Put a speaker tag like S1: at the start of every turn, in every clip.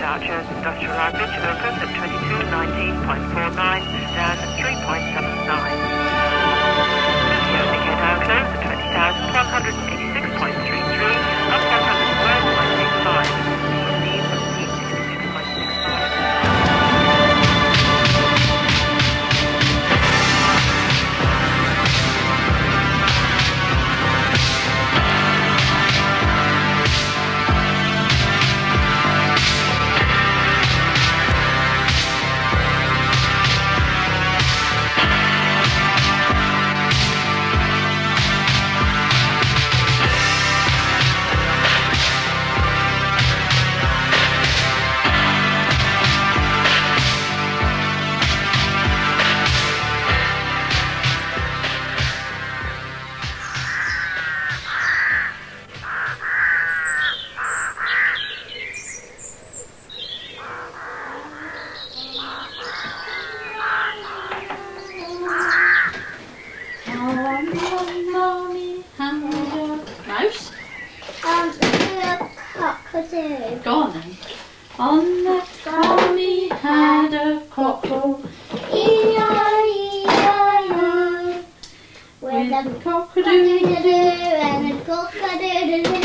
S1: Thatcher's industrial average opens at 2219.49, down 3.79. Tokyo Nikkei now closed at 20,186.33, up 112.65. CSE 1766.65.
S2: Go on then. On the farmy had a cockle, E-I-E-I-O, with a cock-a-doodle-doo and a cock-a-doodle-doo.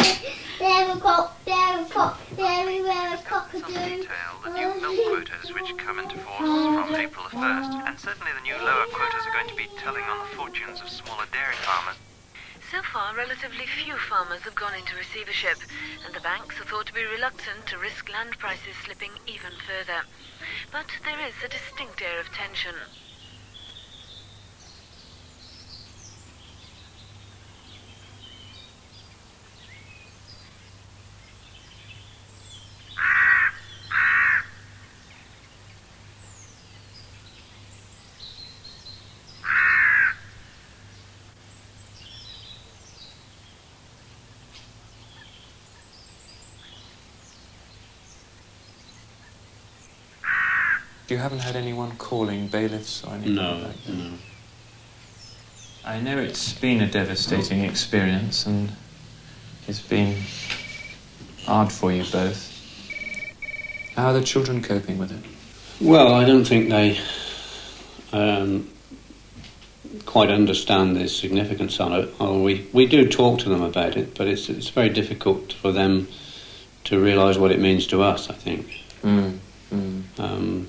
S2: There a cock, there a cock, everywhere a cock-a-doo.
S3: Some detail the new milk quotas which come into force from April the 1st, and certainly the new lower quotas are going to be telling on the fortunes of smaller dairy farmers.
S1: So far, relatively few farmers have gone into receivership, and the banks are thought to be reluctant to risk land prices slipping even further. But there is a distinct air of tension.
S4: You haven't had anyone calling bailiffs or anything like that?
S5: No.
S4: I know it's been a devastating experience and it's been hard for you both. How are the children coping with it?
S5: Well, I don't think they quite understand the significance of it. We do talk to them about it, but it's very difficult for them to realise what it means to us, I think.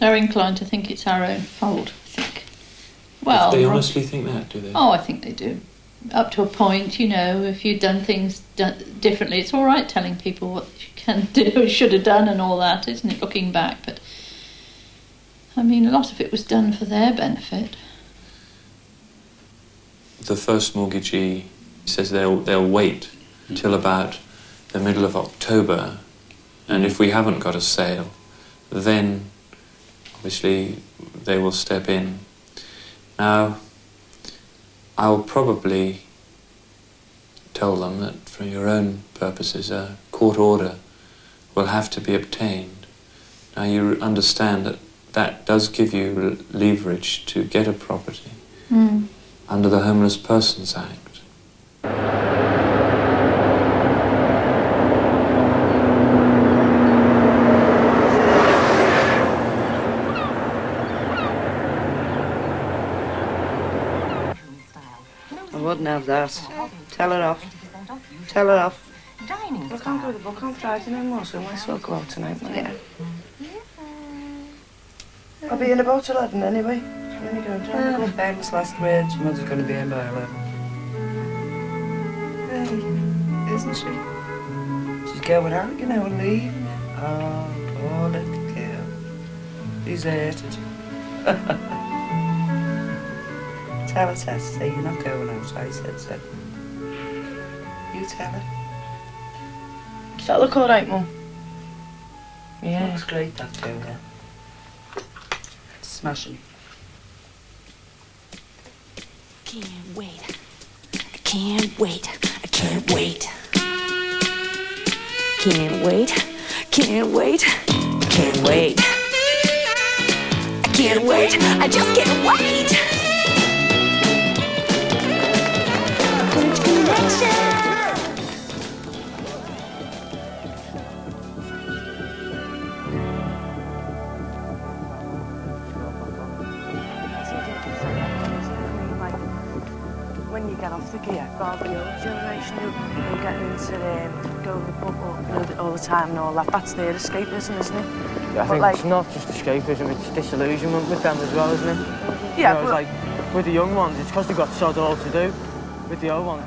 S2: They're inclined to think it's our own fault, I think. Well,
S4: they honestly think that, do they?
S2: Oh, I think they do. Up to a point, you know, if you've done things differently, it's all right telling people what you can do, should have done and all that, isn't it, looking back? But, I mean, a lot of it was done for their benefit.
S4: The first mortgagee says they'll wait till about the middle of October, and if we haven't got a sale, then obviously they will step in. Now, I'll probably tell them that for your own purposes a court order will have to be obtained. Now you understand that that does give you leverage to get a property under the Homeless Persons Act.
S6: I wouldn't have that. Tell it off. Tell it off. I can't go to the book on Friday anymore, so I might as well go out tonight, might I? I'll be in about 11 anyway. When are you going to go famous last words? Your mother's going to be in by 11. Hey, isn't she? She's going out, you know, and leaving. Oh, poor little girl. Deserted. Tell her, Tess, say you're not going out, I said so. You tell her.
S7: Does that look alright, Mum?
S6: Yeah. Looks great, that too, yeah. Smashing.
S8: Can't wait. I can't wait. I can't wait. Can't wait. Can't wait. Can't wait. I can't wait. I just can't wait.
S7: get off the gear. Rather the old generation who are getting into go to the pub all the time and all that. That's their escapism, isn't it?
S6: Yeah, I think it's not just escapism, it's disillusionment with them as well, isn't it?
S7: Yeah,
S6: you know, it's like with the young ones, it's because they've got sod all to do. With the old ones.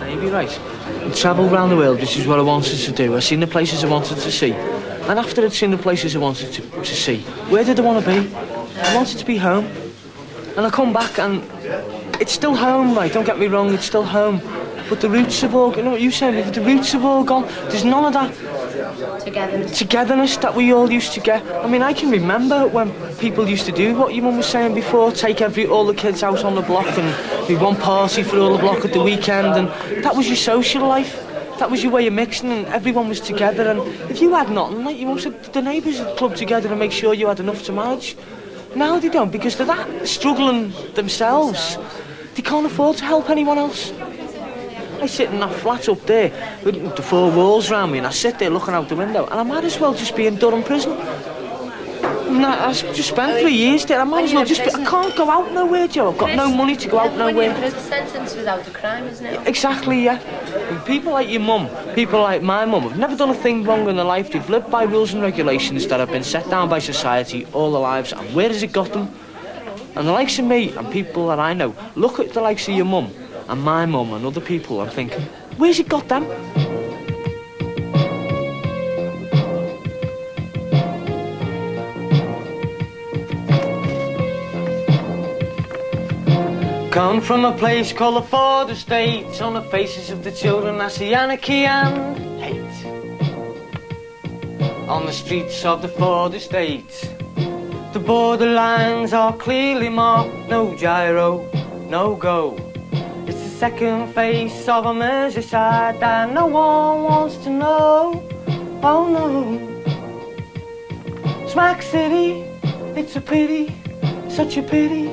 S6: Maybe right. I travelled around the world, this is what I wanted to do. I've seen the places I wanted to see. And after I'd seen the places I wanted to see, where did I want to be? I wanted to be home. And I come back and it's still home, right? Don't get me wrong, it's still home. But the roots have all, you know what you said, the roots have all gone. There's none of that togetherness that we all used to get. I mean, I can remember when people used to do what your mum was saying before, take all the kids out on the block and do one party for all the block at the weekend, and that was your social life. That was your way of mixing, and everyone was together, and if you had nothing, like your mum said, the neighbours would club together and make sure you had enough to manage. Now they don't, because they're that struggling themselves. They can't afford to help anyone else. I sit in that flat up there with the four walls around me, and I sit there looking out the window, and I might as well just be in Durham prison. I just spent 3 years there. I might as well just be. I can't go out nowhere, Joe. I've got no money to go out nowhere.
S9: It's a sentence without a crime, isn't it?
S6: Exactly, yeah. And people like your mum, people like my mum, have never done a thing wrong in their life. They've lived by rules and regulations that have been set down by society all their lives. And where has it got them? And the likes of me and people that I know, look at the likes of your mum and my mum and other people and think, where's it got them? Come from a place called the Ford Estates. On the faces of the children I see anarchy and hate. On the streets of the Ford Estates, the borderlines are clearly marked. No gyro, no go. It's the second face of a Merseyside that no one wants to know. Oh no. Smack City, it's a pity, such a pity.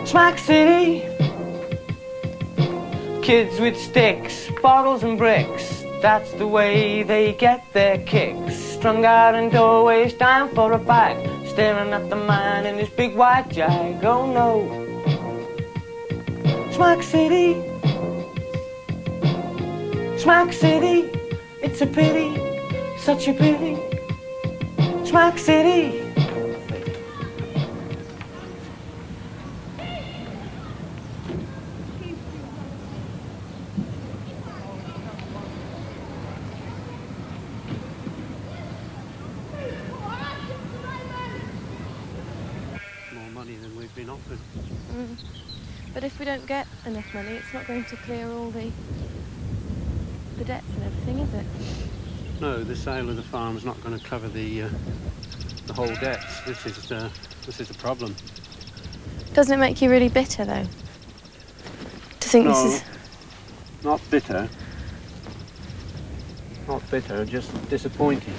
S6: Smack City, kids with sticks, bottles and bricks, that's the way they get their kicks. Strung out in doorways, time for a bag, staring at the man in his big white Jag. Oh no. Smack City, Smack City, it's a pity, such a pity. Smack City.
S9: But if we don't get enough money, it's not going to clear all the debts and everything, is it?
S5: No, the sale of the farm is not going to cover the whole debts. This is a problem.
S9: Doesn't it make you really bitter, though? To think
S5: no,
S9: this is...
S5: not bitter. Not bitter, just disappointed.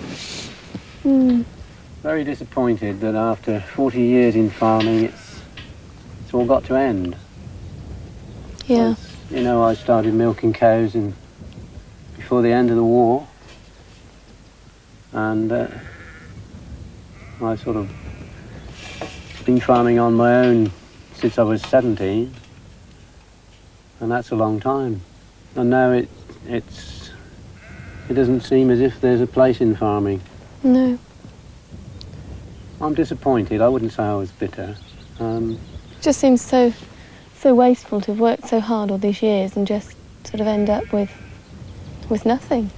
S5: Very disappointed that after 40 years in farming, it's all got to end.
S9: Yeah.
S5: You know, I started milking cows before the end of the war, and I sort of been farming on my own since I was 17, and that's a long time. And now it doesn't seem as if there's a place in farming.
S9: No.
S5: I'm disappointed. I wouldn't say I was bitter.
S9: It just seems so wasteful to have worked so hard all these years and just sort of end up with nothing.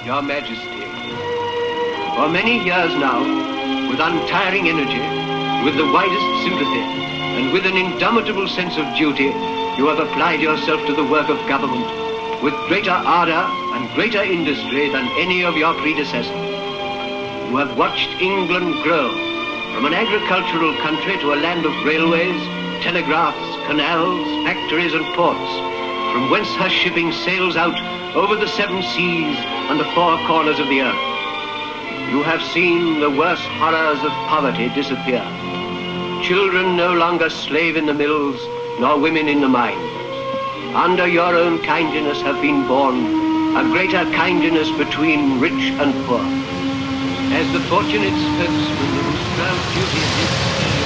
S10: Your Majesty, for many years now, with untiring energy, with the widest sympathy, and with an indomitable sense of duty, you have applied yourself to the work of government with greater ardour and greater industry than any of your predecessors. You have watched England grow from an agricultural country to a land of railways, telegraphs, canals, factories and ports, from whence her shipping sails out over the 7 seas and the 4 corners of the earth. You have seen the worst horrors of poverty disappear. Children no longer slave in the mills, nor women in the mines. Under your own kindliness have been born a greater kindliness between rich and poor. As the fortunate spokesman whose proud duty it is to be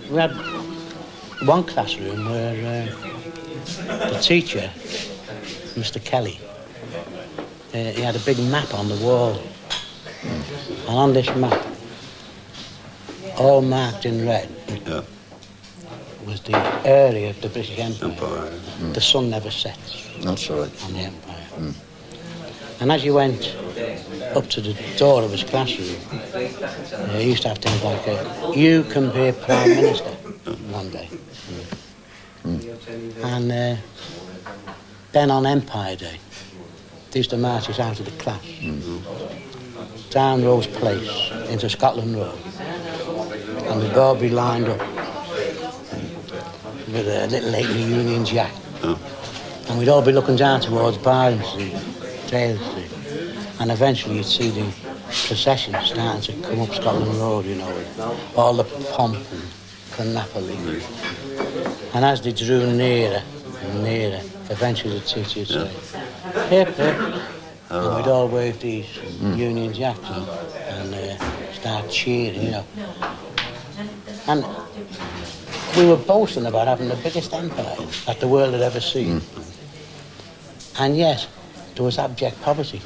S5: We had one classroom where the teacher, Mr. Kelly, he had a big map on the wall. And on this map, all marked in red, was the area of the British Empire. The sun never sets.
S11: That's right.
S5: On the Empire. And as you went up to the door of his classroom, he used to have things like, you can be Prime Minister one day. And then on Empire Day, they used to march us out of the class, down Rose Place, into Scotland Road, and we'd all be lined up with a little Halfpenny Union Jack. And we'd all be looking down towards Byron Street, Taylor Street, and eventually you'd see the procession starting to come up Scotland Road, you know, with all the pomp and panoply. And as they drew nearer and nearer, eventually the teacher would say, hip, hip, and we'd all wave these Union Jacks and start cheering, you know. And we were boasting about having the biggest empire that the world had ever seen. And yet, there was abject poverty.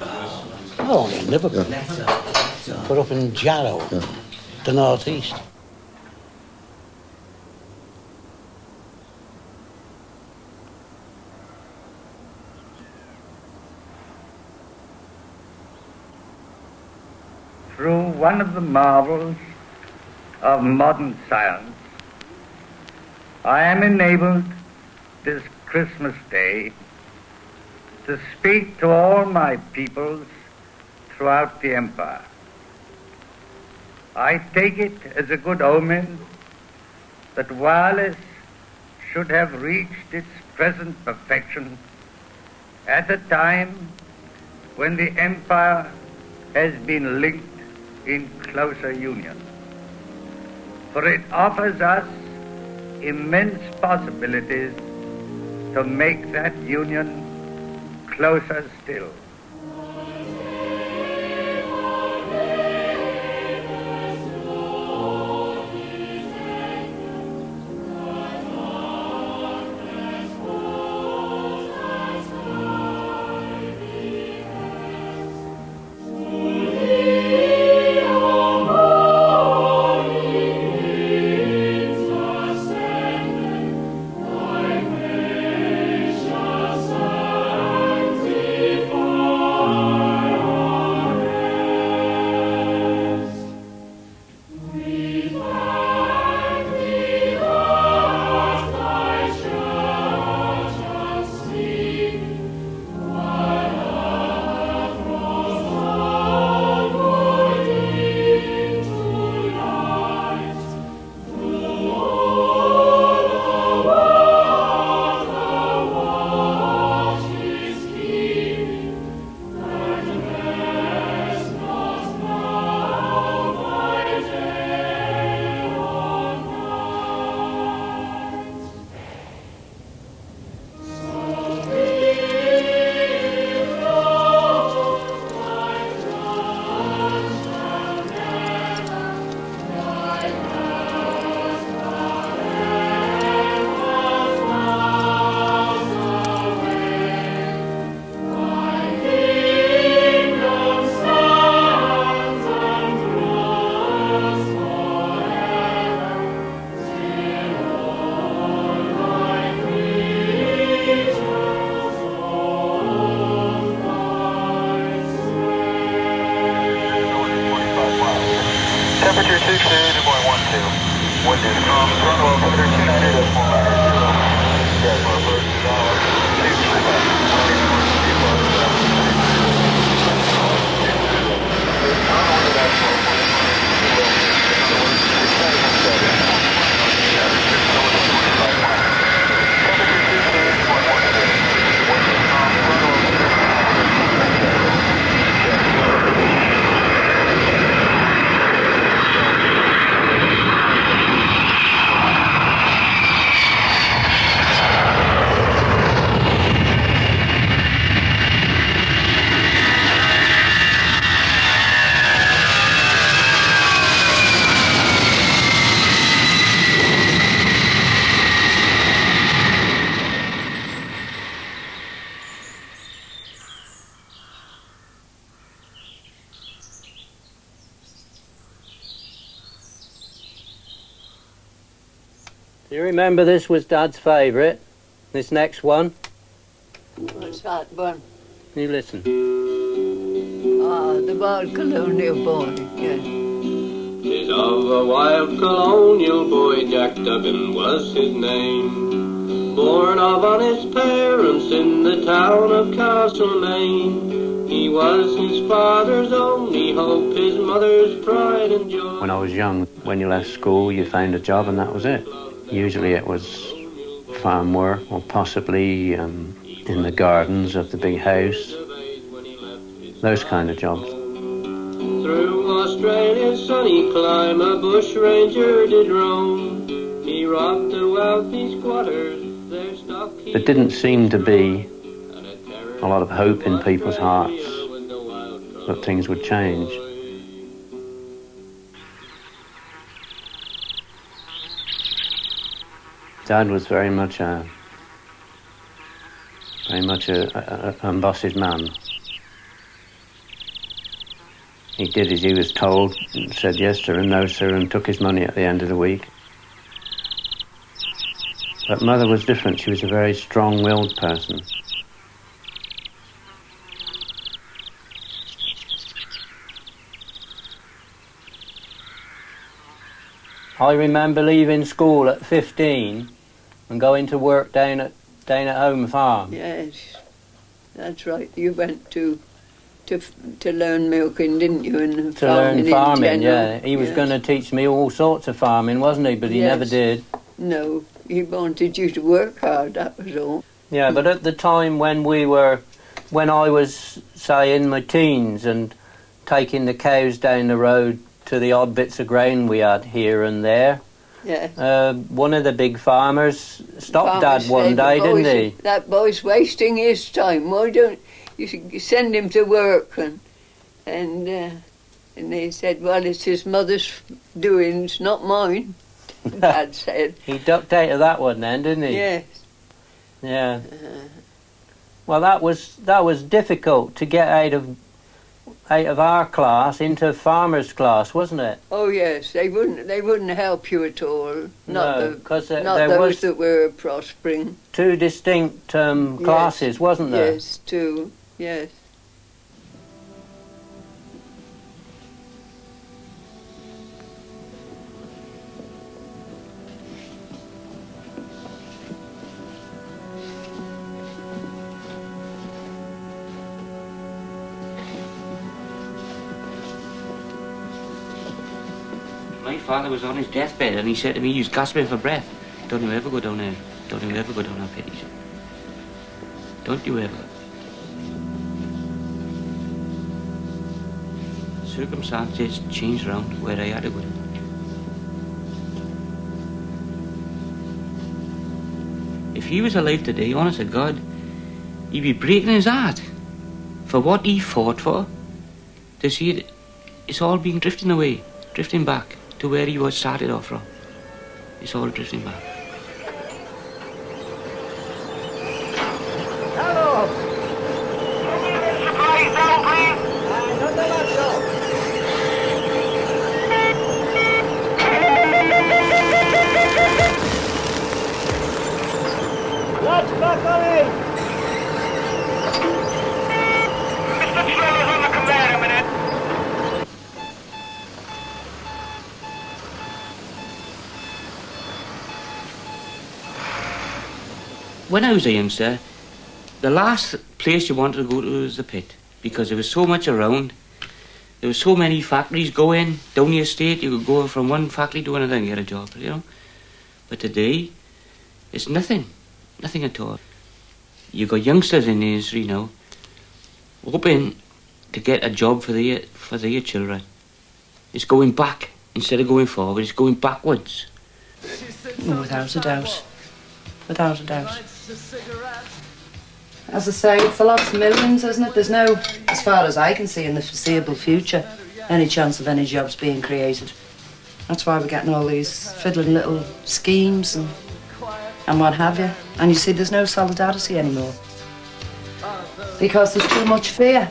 S5: Not only in Liverpool, but up in Jarrow, the northeast.
S12: Through one of the marvels of modern science, I am enabled this Christmas Day to speak to all my peoples throughout the empire. I take it as a good omen that wireless should have reached its present perfection at a time when the empire has been linked in closer union. For it offers us immense possibilities to make that union closer still.
S11: Do you remember this was Dad's favourite? This next one?
S13: What's that one?
S11: You listen.
S13: Ah, the wild colonial boy, yeah.
S14: 'Tis of a wild colonial boy, Jack Duggan was his name. Born of honest parents in the town of Castlemaine. He was his father's only hope, his mother's pride and joy.
S11: When I was young, when you left school, you found a job and that was it. Usually it was farm work or possibly in the gardens of the big house. Those kind of jobs.
S14: Through Australia's sunny clime, a bush ranger did roam. He robbed the wealthy squatters, their stock.
S11: There didn't seem to be a lot of hope in people's hearts that things would change. Dad was very much a boss's man. He did as he was told, said yes sir and no sir, and took his money at the end of the week. But Mother was different. She was a very strong-willed person. I remember leaving school at 15 and going to work down at Home Farm.
S13: Yes, that's right. You went to learn milking, didn't you? And
S11: to learn farming, yeah. He was going to teach me all sorts of farming, wasn't he? But he never did.
S13: No, he wanted you to work hard, that was all.
S11: Yeah, but at the time when I was, say, in my teens and taking the cows down the road to the odd bits of ground we had here and there, one of the big farmers stopped Dad one day, didn't he?
S13: That boy's wasting his time. Why don't you send him to work? And they said, well, it's his mother's doings, not mine. Dad said.
S11: He ducked out of that one then, didn't he?
S13: Yes.
S11: Yeah. Well, that was difficult to get out of our class into farmers' class, wasn't it?
S13: Oh yes, they wouldn't help you at all.
S11: No, because there
S13: those that were prospering.
S11: Two distinct classes, wasn't there?
S13: Yes, two. Yes.
S6: My father was on his deathbed and he said to me, he was gasping for breath. Don't you ever go down there. Don't you ever go down there, Petty. Don't you ever. Circumstances changed round where I had to go. If he was alive today, honest to God, he'd be breaking his heart for what he fought for. To see it, it's all being drifting away, drifting back to where he was started off from. It's all drifting back.
S14: Hello! Supplies down, please! Not the much, Let's back on in! Mr. Treller's on the conveyor a minute.
S6: when I was a youngster, the last place you wanted to go to was the pit, because there was so much around. There were so many factories. Go in, down the estate, you could go from one factory to another and get a job, you know. But today, it's nothing at all. You've got youngsters in the industry now, hoping to get a job for their children. It's going back instead of going forward. It's going backwards.
S15: Without a doubt. Without a doubt. As I say, it's the last millions, isn't it? There's no, as far as I can see in the foreseeable future, any chance of any jobs being created. That's why we're getting all these fiddling little schemes and what have you. And you see, there's no solidarity anymore. Because there's too much fear.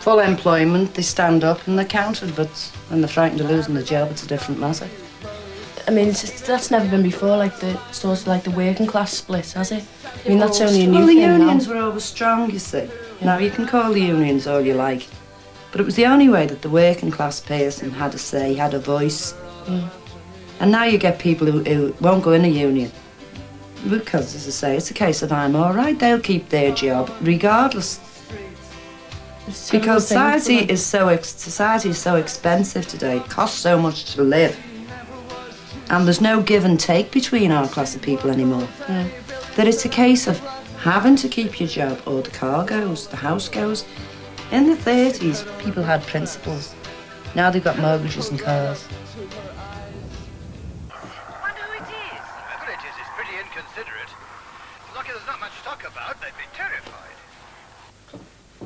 S15: Full employment, they stand up and they're counted, but when they're frightened of losing the job, it's a different matter.
S7: I mean, that's never been before, like the sort of like the working class split, has it? I mean, that's only a new thing now.
S15: Well, the unions were always strong, you see. Now, you can call the unions all you like, but it was the only way that the working class person had a say, had a voice.
S7: Mm.
S15: And now you get people who won't go in a union. Because, as I say, it's a case of I'm all right, they'll keep their job, regardless. Because society is so expensive today, it costs so much to live. And there's no give and take between our class of people anymore.
S7: Mm.
S15: That it's a case of having to keep your job, or the car goes, the house goes. In the 30s, people had principles. Now they've got mortgages and cars.
S16: Wonder who it is. Whoever it is pretty inconsiderate. Lucky there's not much to talk about. They'd be terrified.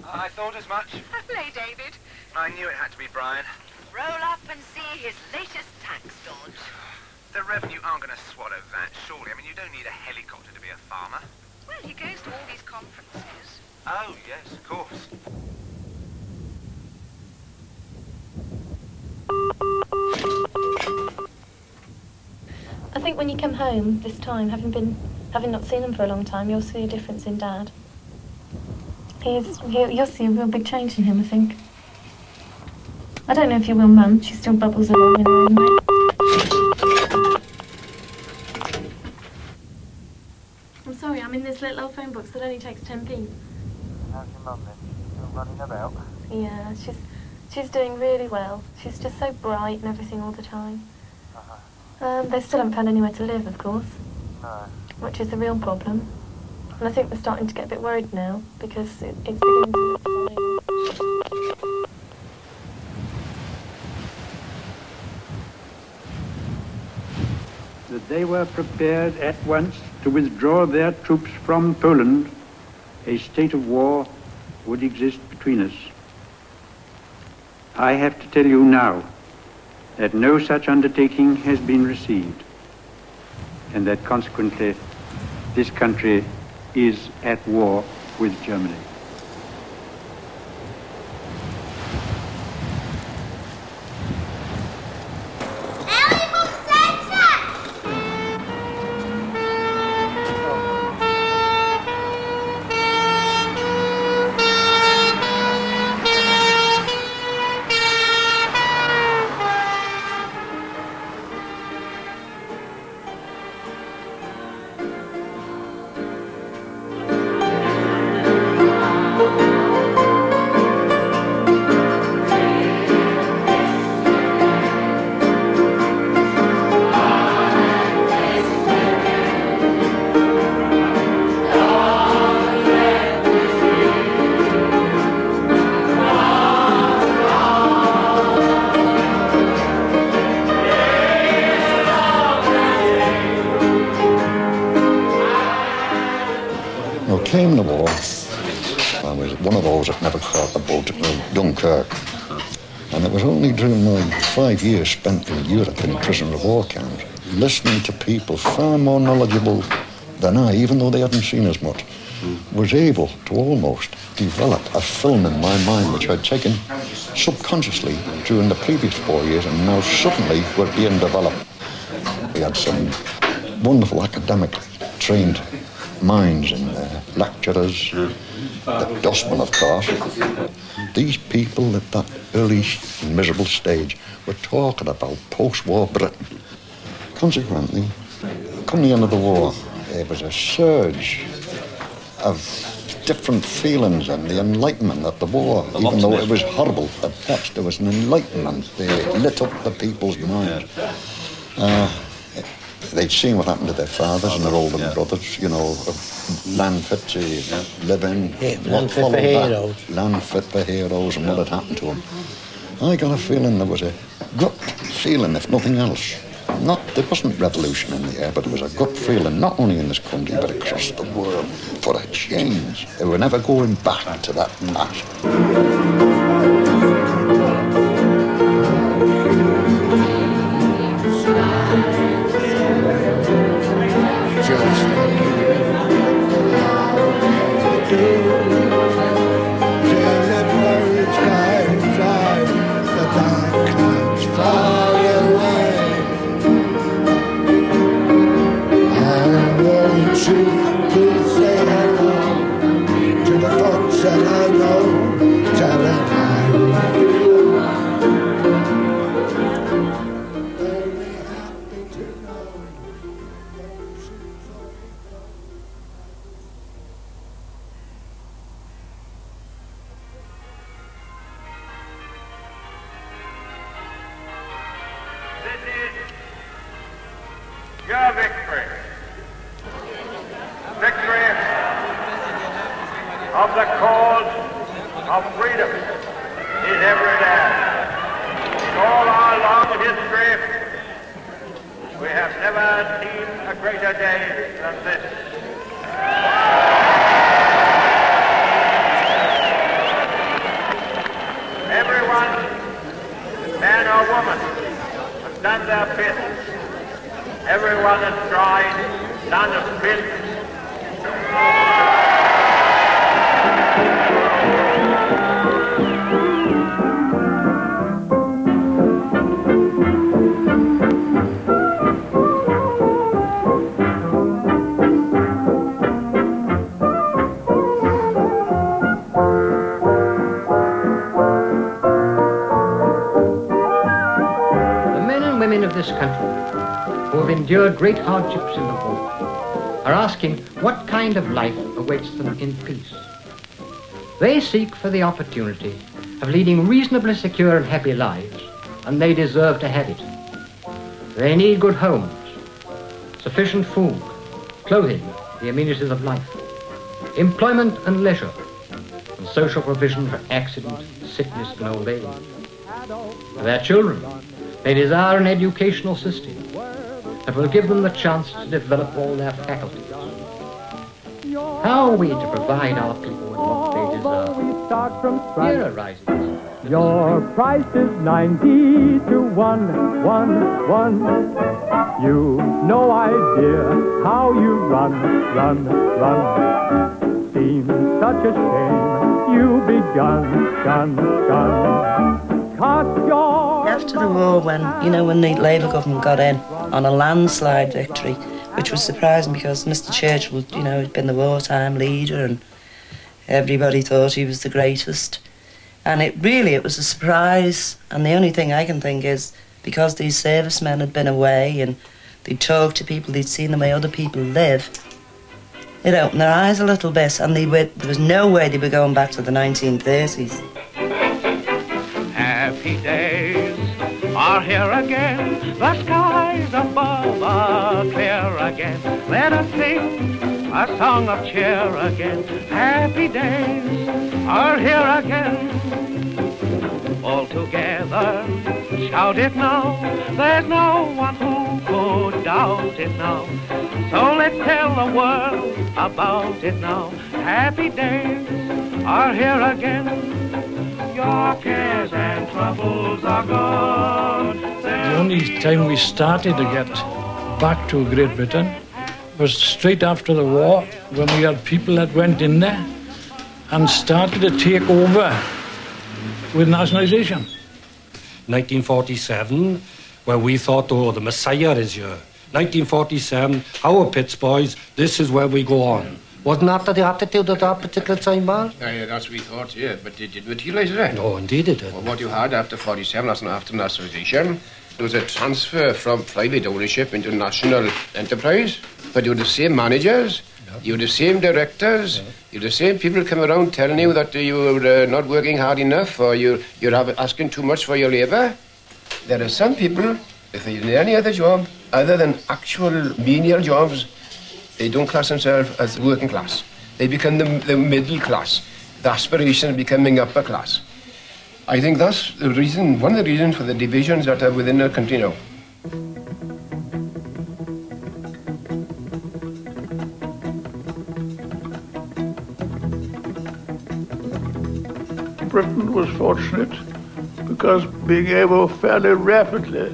S16: I thought as much.
S17: Play, David.
S16: I knew it had to be Brian.
S17: Roll up and see his latest tax dodge.
S16: The revenue aren't going to swallow that, surely. I mean, you don't need a helicopter to be a farmer.
S17: Well, he goes to all these conferences.
S16: Oh, yes, of course.
S2: I think when you come home this time, having not seen him for a long time, you'll see a difference in Dad. You'll see a real big change in him, I think. I don't know if you will, Mum. She still bubbles along in her own way. I'm sorry, I'm in this little old phone box that only takes 10p.
S16: How's your mum then? Still running about?
S2: Yeah, she's doing really well. She's just so bright and everything all the time. They still haven't found anywhere to live, of course.
S16: No.
S2: Which is the real problem. And I think they're starting to get a bit worried now, because it's beginning to look fine.
S18: That they were prepared at once to withdraw their troops from Poland, a state of war would exist between us. I have to tell you now that no such undertaking has been received, and that consequently this country is at war with Germany.
S19: Came the war, I was one of those that never caught the boat at Dunkirk. And it was only during my 5 years spent in Europe in prisoner of war camps, listening to people far more knowledgeable than I, even though they hadn't seen as much, was able to almost develop a film in my mind which I'd taken subconsciously during the previous 4 years and now suddenly were being developed. We had some wonderful academic trained minds in there, lecturers, the dustmen, of course. These people at that early miserable stage were talking about post-war Britain. Consequently, come the end of the war, there was a surge of different feelings and the enlightenment of the war, even though it was horrible at best, there was an enlightenment. They lit up the people's minds. They'd seen what happened to their fathers and their older brothers, you know, land fit to live in.
S5: Land fit for heroes.
S19: Land fit for heroes and what had happened to them. I got a feeling there was a gut feeling, if nothing else. There wasn't revolution in the air, but there was a gut feeling, not only in this country, but across the world, for a change. They were never going back to that past.
S12: Your victory. Victory of the cause of freedom is ever there. In all our long history, we have never seen a greater day than this. Everyone, man or woman, has done their bit. Everyone has tried, done a bit.
S20: The men and women of this country who have endured great hardships in the war are asking what kind of life awaits them in peace. They seek for the opportunity of leading reasonably secure and happy lives, and they deserve to have it. They need good homes, sufficient food, clothing, the amenities of life, employment and leisure, and social provision for accident, sickness and old age. For their children, they desire an educational system that will give them the chance to develop all their faculties. How are we to provide our people with what they deserve? Here arises.
S21: Your price is 90 to 1. You've no idea how you run. Seems such a shame you've begun.
S15: After the war, when the Labour government got in on a landslide victory, which was surprising because Mr. Churchill, had been the wartime leader and everybody thought he was the greatest. And it was a surprise. And the only thing I can think is because these servicemen had been away and they'd talked to people, they'd seen the way other people live, it opened their eyes a little bit, and there was no way they were going back to the 1930s.
S22: Happy days are here again, the skies above are clear again. Let us sing a song of cheer again. Happy days are here again. All together, shout it now, there's no one who could doubt it now. So let's tell the world about it now. Happy days are here again. Your cares and troubles are gone.
S23: The only time we started to get back to Great Britain was straight after the war, when we had people that went in there and started to take over with nationalisation.
S24: 1947, where we thought, the Messiah is here. 1947, our pits, boys, this is where we go on. Wasn't that the attitude at that particular time, Mark?
S10: Yeah, that's what we thought, yeah. But did it materialise, it?
S24: No, indeed it did.
S10: Well, what you had after 47, that's not after nationalisation, There was a transfer from private ownership into national enterprise, but you had the same managers, you had the same directors, you had the same people come around telling you that you were not working hard enough or you're asking too much for your labour. There are some people, if they're in any other job other than actual menial jobs, they don't class themselves as working class. They become the middle class. The aspiration of becoming upper class. I think that's the reason, one of the reasons for the divisions that are within our country now.
S1: Britain was fortunate because being able fairly rapidly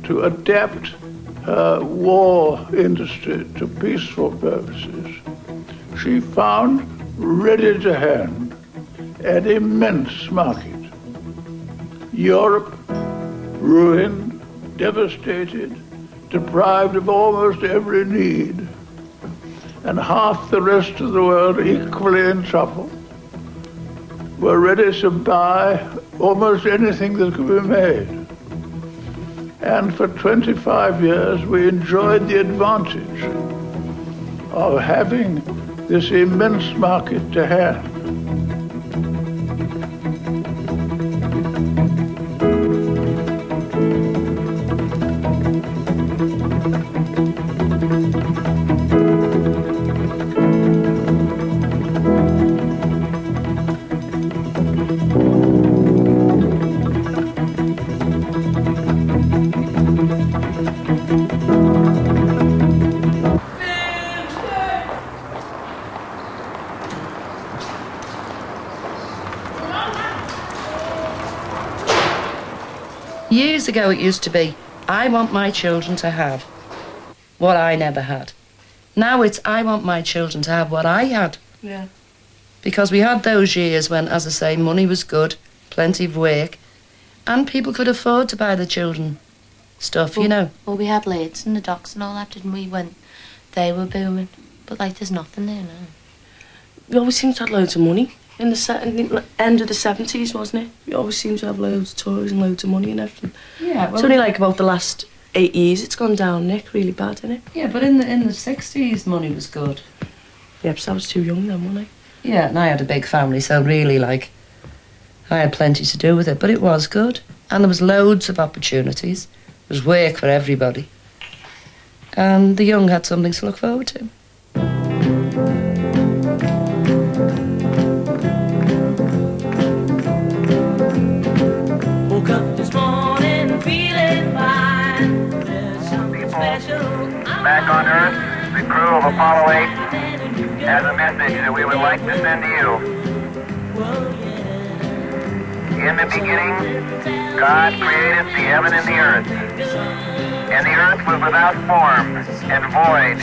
S1: to adapt her war industry to peaceful purposes, she found ready to hand an immense market. Europe, ruined, devastated, deprived of almost every need, and half the rest of the world equally in trouble, were ready to buy almost anything that could be made. And for 25 years, we enjoyed the advantage of having this immense market to hand.
S15: Years ago it used to be, I want my children to have what I never had. Now it's, I want my children to have what I had.
S7: Yeah.
S15: Because we had those years when, as I say, money was good, plenty of work, and people could afford to buy the children stuff, you know.
S3: Well, we had Leeds and the docks and all that, didn't we, when they were booming. But, like, there's nothing there now.
S7: We always seemed to have loads of money. In the end of the 70s, wasn't it? We always seemed to have loads of toys and loads of money and everything.
S15: Yeah, well,
S7: it's only like about the last 8 years it's gone down, Nick, really bad, isn't it?
S15: Yeah, but in the 60s, money was good.
S7: Yeah, but I was too young then, wasn't I?
S15: Yeah, and I had a big family, so really, like, I had plenty to do with it, but it was good. And there was loads of opportunities. There was work for everybody. And the young had something to look forward to.
S4: Woke up this morning feeling fine. There's something special.
S16: Back on Earth, the crew of Apollo 8 has a message that we would like to send to you. In the beginning, God created the heaven and the earth. And the earth was without form and void,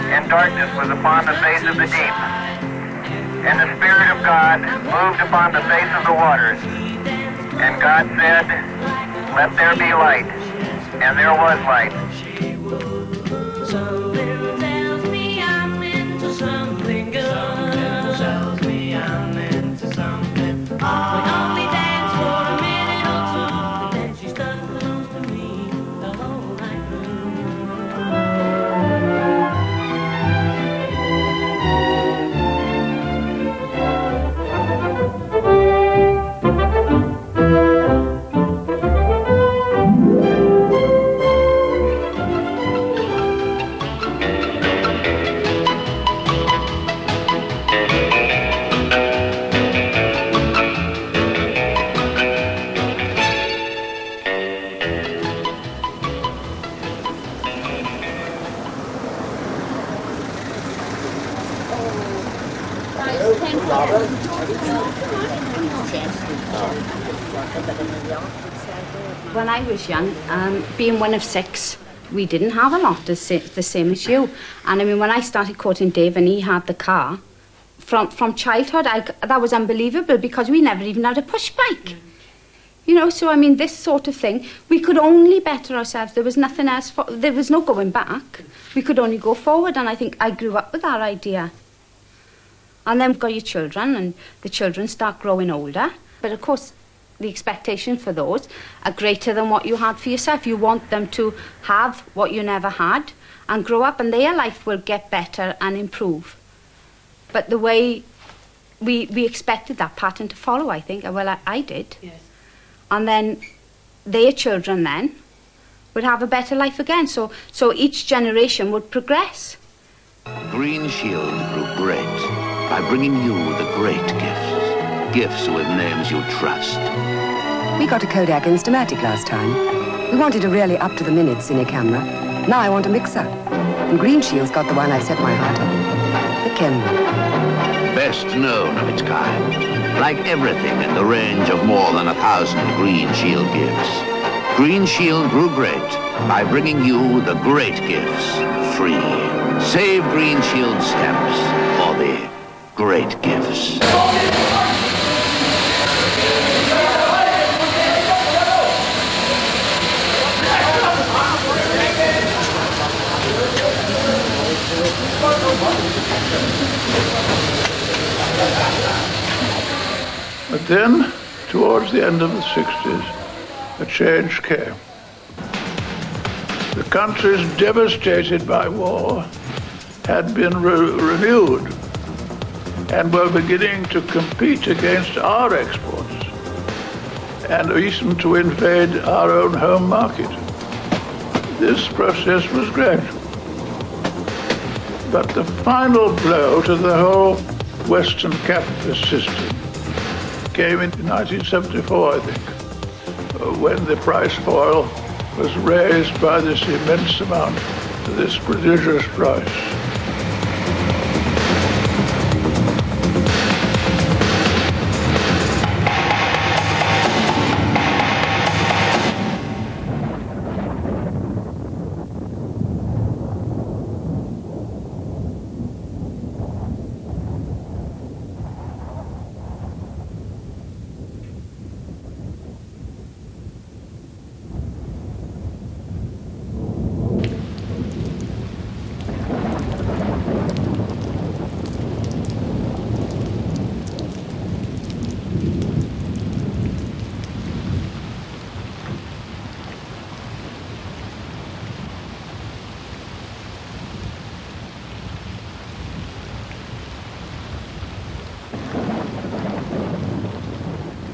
S16: and darkness was upon the face of the deep. And the Spirit of God moved upon the face of the waters. And God said, "Let there be light." And there was light.
S4: Something tells me I'm into something good. Something tells me I'm into something. We only dance for a minute or two, and she stuck close to me the whole night
S8: When I was young, being one of 6, we didn't have a lot the same as you. And I mean, when I started courting Dave and he had the car, from childhood, that was unbelievable because we never even had a push bike. You know, so I mean, this sort of thing, we could only better ourselves. There was nothing else, there was no going back. We could only go forward, and I think I grew up with that idea. And then you've got your children, and the children start growing older. But of course, the expectation for those are greater than what you had for yourself. You want them to have what you never had and grow up, and their life will get better and improve. But the way we expected that pattern to follow, I think, well, I did.
S2: Yes.
S8: And then their children then would have a better life again. So each generation would progress.
S9: Green Shield grew great by bringing you the great gifts. Gifts with names you trust.
S11: We got a Kodak Instamatic last time. We wanted a really up-to-the-minute cine camera. Now I want a mixer. And Green Shield's got the one I've set my heart on. The Kenwood.
S9: Best known of its kind. Like everything in the range of more than 1,000 Green Shield gifts. Green Shield grew great by bringing you the great gifts free. Save Green Shield stamps for the great gifts.
S1: But then, towards the end of the 60s, a change came. The countries devastated by war had been renewed and were beginning to compete against our exports and even to invade our own home market. This process was gradual. But the final blow to the whole Western capitalist system came in 1974, I think, when the price of oil was raised by this immense amount to this prodigious price.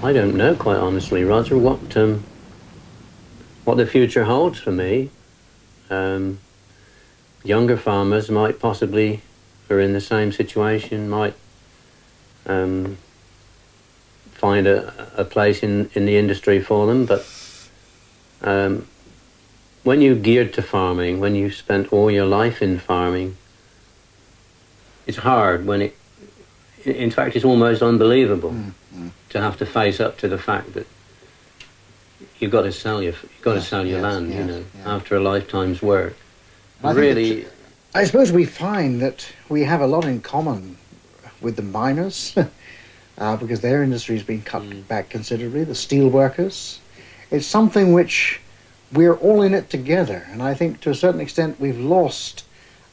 S13: I don't know, quite honestly, Roger, what the future holds for me. Younger farmers might possibly, who are in the same situation, might find a place in the industry for them, but when you're geared to farming, when you've spent all your life in farming, it's hard when in fact, it's almost unbelievable to have to face up to the fact that you've got to sell your land, you know, after a lifetime's work.
S14: I suppose we find that we have a lot in common with the miners because their industry has been cut back considerably. The steel workers, it's something which we're all in it together, and I think to a certain extent we've lost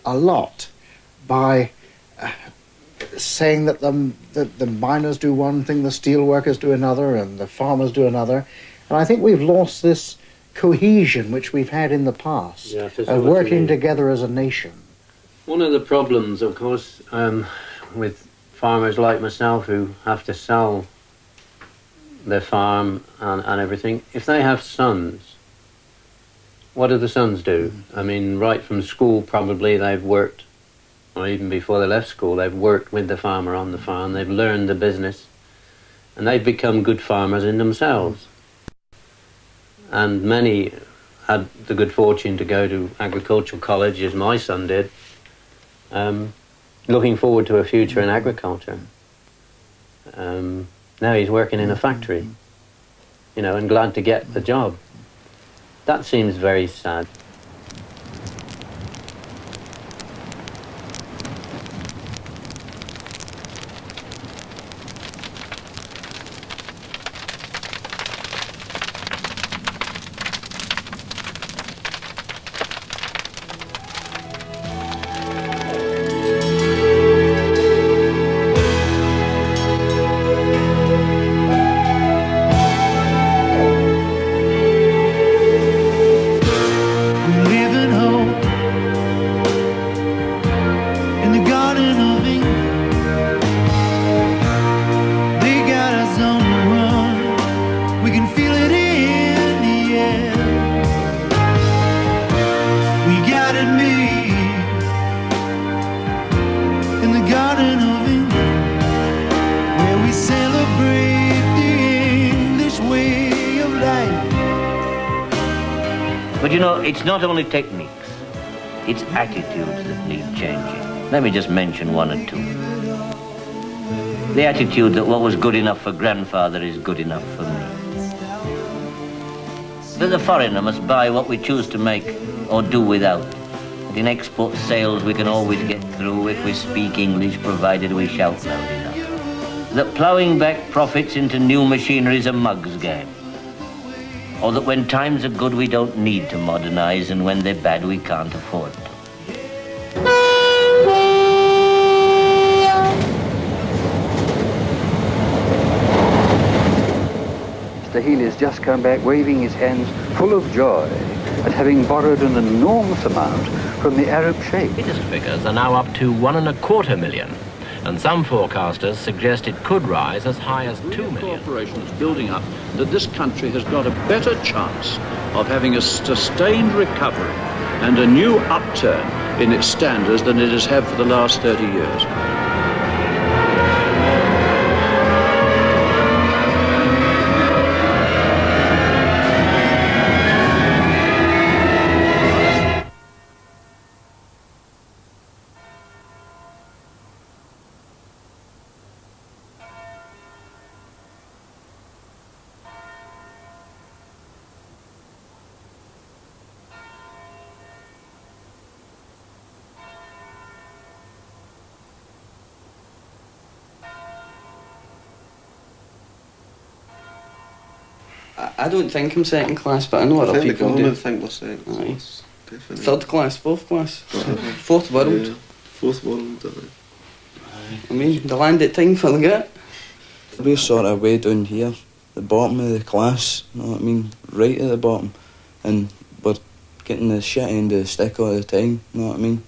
S14: a lot by saying that the miners do one thing, the steel workers do another, and the farmers do another. And I think we've lost this cohesion which we've had in the past of working together as a nation.
S13: One of the problems, of course, with farmers like myself who have to sell their farm and everything, if they have sons, what do the sons do? I mean, right from school probably they've worked, or even before they left school, they've worked with the farmer on the farm, they've learned the business, and they've become good farmers in themselves. And many had the good fortune to go to agricultural college, as my son did, looking forward to a future in agriculture. Now he's working in a factory, you know, and glad to get the job. That seems very sad.
S5: But you know, it's not only techniques, it's attitudes that need changing. Let me just mention one or two. The attitude that what was good enough for grandfather is good enough for me. That the foreigner must buy what we choose to make or do without. That in export sales we can always get through if we speak English, provided we shout loud enough. That ploughing back profits into new machinery is a mug's game. Or that when times are good we don't need to modernize, and when they're bad we can't afford to.
S6: Mr. Healy's just come back waving his hands full of joy at having borrowed an enormous amount from the Arab Sheikh.
S17: Latest figures are now up to 1.25 million, and some forecasters suggest it could rise as high as 2 million.
S18: Cooperation is building up that this country has got a better chance of having a sustained recovery and a new upturn in its standards than it has had for the last 30 years.
S25: I don't think I'm second class, but I know other people do.
S26: I think we're second class. Definitely.
S25: Third class, fourth class, fourth world.
S26: Yeah, fourth world.
S25: I mean, the land at time forget. We're sort of way down here, the bottom of the class. You know what I mean? Right at the bottom, and we're getting the shit end of the stick all the time. You know what I mean?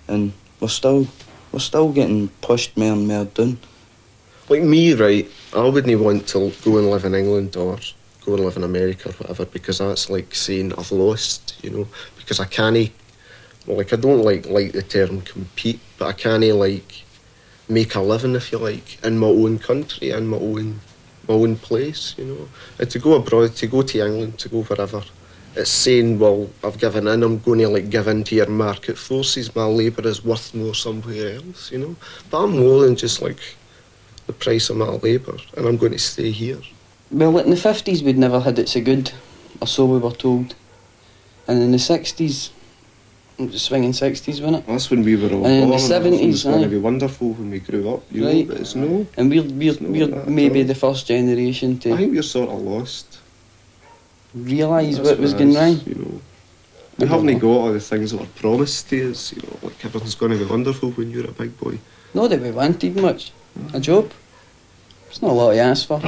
S25: And we're still getting pushed more and more down.
S26: Like me, right? I wouldn't want to go and live in England or go and live in America or whatever, because that's like saying I've lost, you know, because I can't, like, I don't like the term compete, but I can't like make a living, if you like, in my own country, in my own place, you know. And to go abroad, to go to England, to go wherever, it's saying, well, I've given in, I'm going to like give in to your market forces, my labour is worth more somewhere else, you know. But I'm more than just like the price of my labour, and I'm going to stay here.
S25: Well, in the 50s we'd never had it so good, or so we were told. And in the 60s, the swinging 60s, wasn't it?
S26: That's when we were all
S25: and
S26: born.
S25: In the 70s,
S26: it was going to be wonderful when we grew up, you know, but it's no.
S25: And we're maybe the first generation to...
S26: I think we're sort of lost.
S25: Realise what was going wrong.
S26: You know, we haven't got all the things that were promised to us, you know, like everything's going to be wonderful when you're a big boy.
S25: Not that we wanted much. A job. It's not a lot to ask for.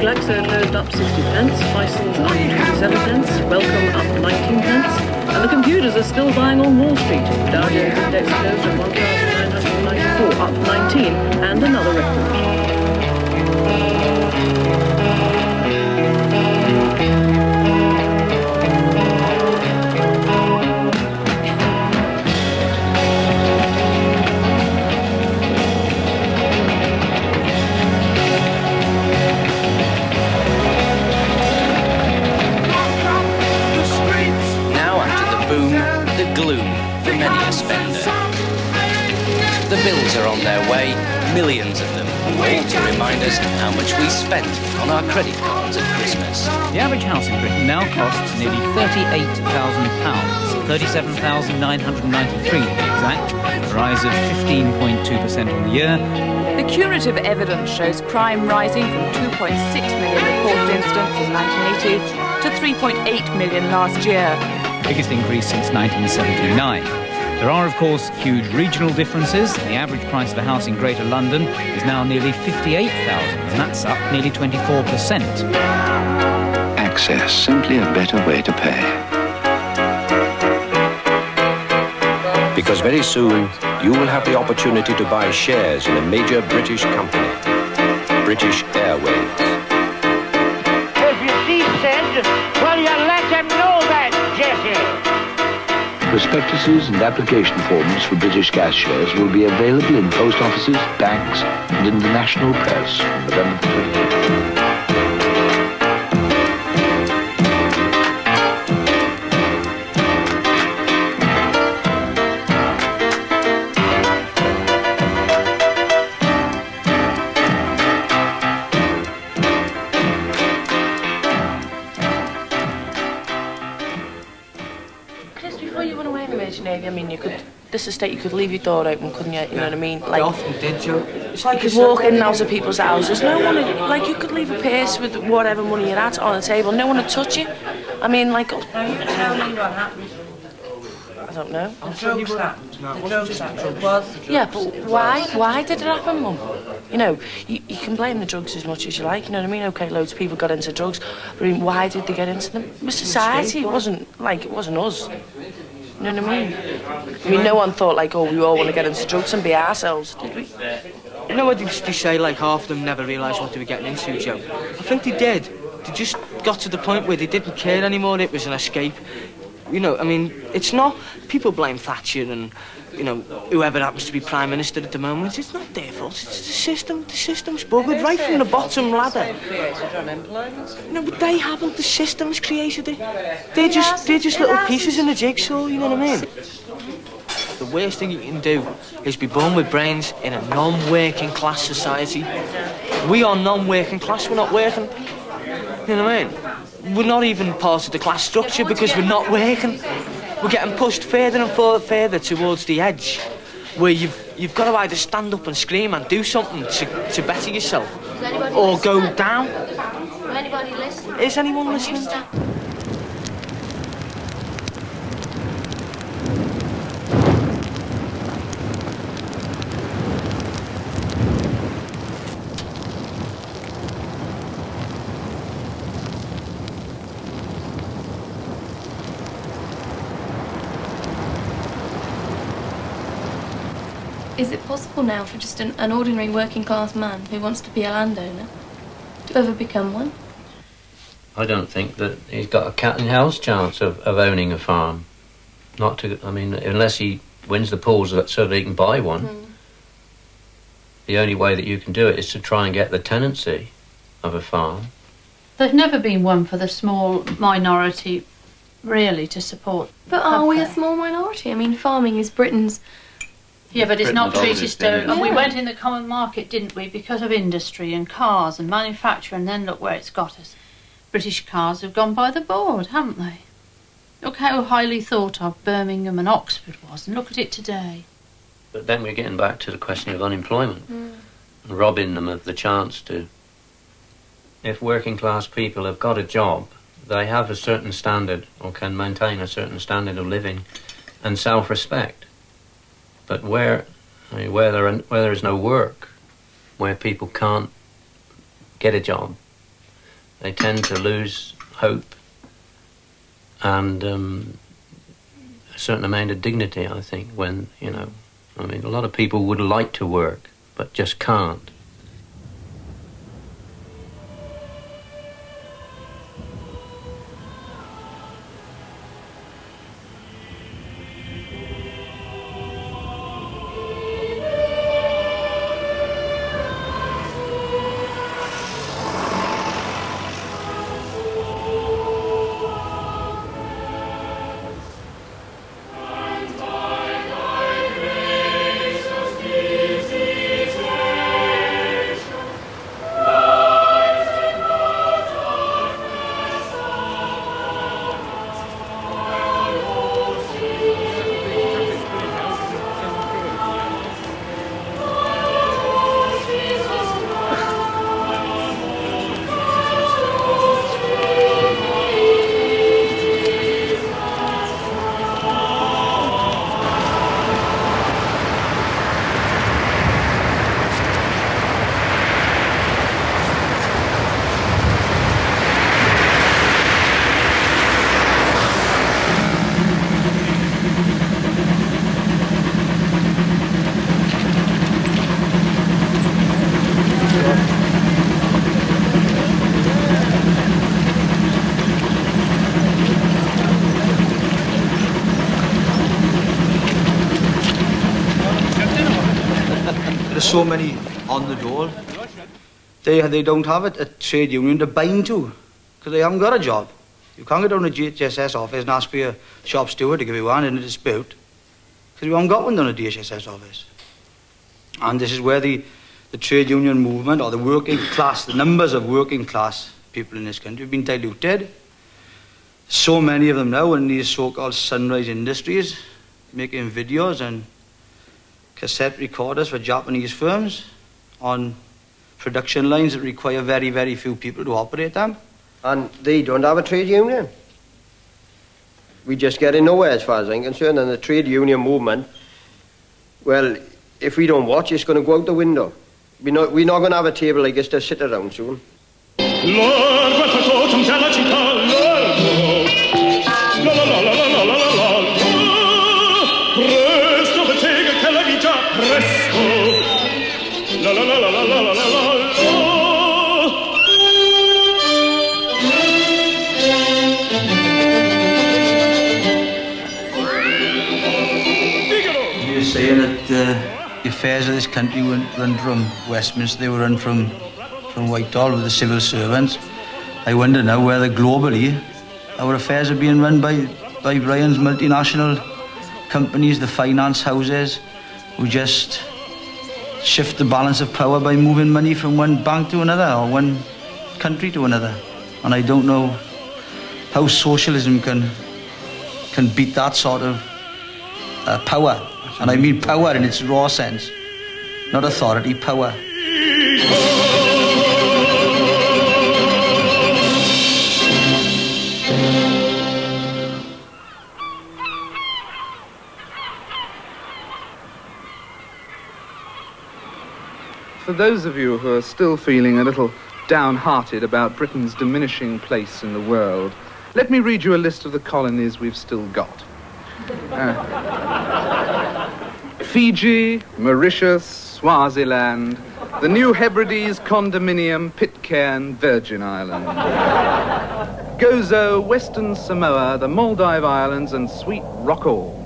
S27: Glaxo closed up 60 pence, Bison's up 27 pence, Welcome up 19 pence, and the computers are still buying on Wall Street. Dow Jones Index closed at 1,994, up 19, and another record.
S28: The bills are on their way, millions of them, all to remind us how much we spent on our credit cards at Christmas.
S29: The average house in Britain now costs nearly £38,000, £37,993 to be exact, a rise of 15.2% on the year.
S30: The curative evidence shows crime rising from 2.6 million reported incidents in 1980 to 3.8 million last year.
S29: Biggest increase since 1979. There are, of course, huge regional differences. The average price of a house in Greater London is now nearly £58,000, and that's up nearly 24%.
S3: Access, simply a better way to pay.
S7: Because very soon, you will have the opportunity to buy shares in a major British company, British Airways.
S16: If you see Sid, well, you let him know that, Jesse.
S3: Prospectuses and application forms for British gas shares will be available in post offices, banks, and in the national press on November the 25th.
S10: Navy, I mean, you could, this estate, you could leave your door open, couldn't you? You know what I mean? Like,
S15: you often did, Joe.
S10: You could walk in and out of people's houses. No one would, like, you could leave a purse with whatever money you had on the table. No one would touch you. I mean, like...
S15: Now, you tell me what happened.
S10: I don't know.
S15: The drugs happened. No, it wasn't just the drugs.
S10: Yeah, but why? Why did it happen, Mum? You know, you can blame the drugs as much as you like, you know what I mean? OK, loads of people got into drugs, but I mean, why did they get into them? It was society, it wasn't us. You know what I mean? I mean, no one thought, like, oh, we all want to get into drugs and be ourselves, did we?
S15: You know what they say, like, half of them never realised what they were getting into, Joe? I think they did. They just got to the point where they didn't care anymore. It was an escape. You know, I mean, it's not... People blame Thatcher and, you know, whoever happens to be Prime Minister at the moment. It's not their fault. It's the system. The system's buggered right from the bottom ladder. No, but they haven't. The system's created it. They're just little pieces in the jigsaw, you know what I mean? The worst thing you can do is be born with brains in a non-working class society. We are non-working class. We're not working. You know what I mean? We're not even part of the class structure because we're not working. We're getting pushed further and further towards the edge, where you've got to either stand up and scream and do something to better yourself, or go down. Is anyone listening?
S12: Is it possible now for just an ordinary working class man who wants to be a landowner to ever become one?
S13: I don't think that he's got a cat and house chance of owning a farm. Not to, I mean, unless he wins the pools so that he can buy one. The only way that you can do it is to try and get the tenancy of a farm.
S2: There's never been one for the small minority, really, to support.
S12: But are we a small minority? I mean, farming is Britain's...
S2: Yeah, but it's not treated so...
S12: Yeah.
S2: And we went in the common market, didn't we, because of industry and cars and manufacture, and then look where it's got us. British cars have gone by the board, haven't they? Look how highly thought of Birmingham and Oxford was, and look at it today.
S13: But then we're getting back to the question of unemployment, and robbing them of the chance to... If working class people have got a job, they have a certain standard, or can maintain a certain standard of living and self-respect. But where there is no work, where people can't get a job, they tend to lose hope and a certain amount of dignity, I think, when, you know, I mean, a lot of people would like to work, but just can't.
S4: so many on the dole. They don't have a trade union to bind to because they haven't got a job. You can't go down to the DHSS office and ask for your shop steward to give you one in a dispute because you haven't got one down at the DHSS office. And this is where the trade union movement or the working class, the numbers of working class people in this country have been diluted. So many of them now in these so-called sunrise industries making videos and cassette recorders for Japanese firms on production lines that require very, very few people to operate them.
S8: And they don't have a trade union. We just get in nowhere as far as I'm concerned. And the trade union movement, well, if we don't watch, it's going to go out the window. We're not going to have a table like this to sit around soon.
S4: You're saying that the affairs of this country weren't run from Westminster, they were run from Whitehall with the civil servants. I wonder now whether globally our affairs are being run by Brian's multinational companies, the finance houses, who just shift the balance of power by moving money from one bank to another or one country to another. And I don't know how socialism can beat that sort of power. And I mean power in its raw sense, not authority, power.
S9: For those of you who are still feeling a little downhearted about Britain's diminishing place in the world, let me read you a list of the colonies we've still got. Fiji, Mauritius, Swaziland, the New Hebrides, Condominium, Pitcairn, Virgin Islands, Gozo, Western Samoa, the Maldive Islands, and Sweet Rockall.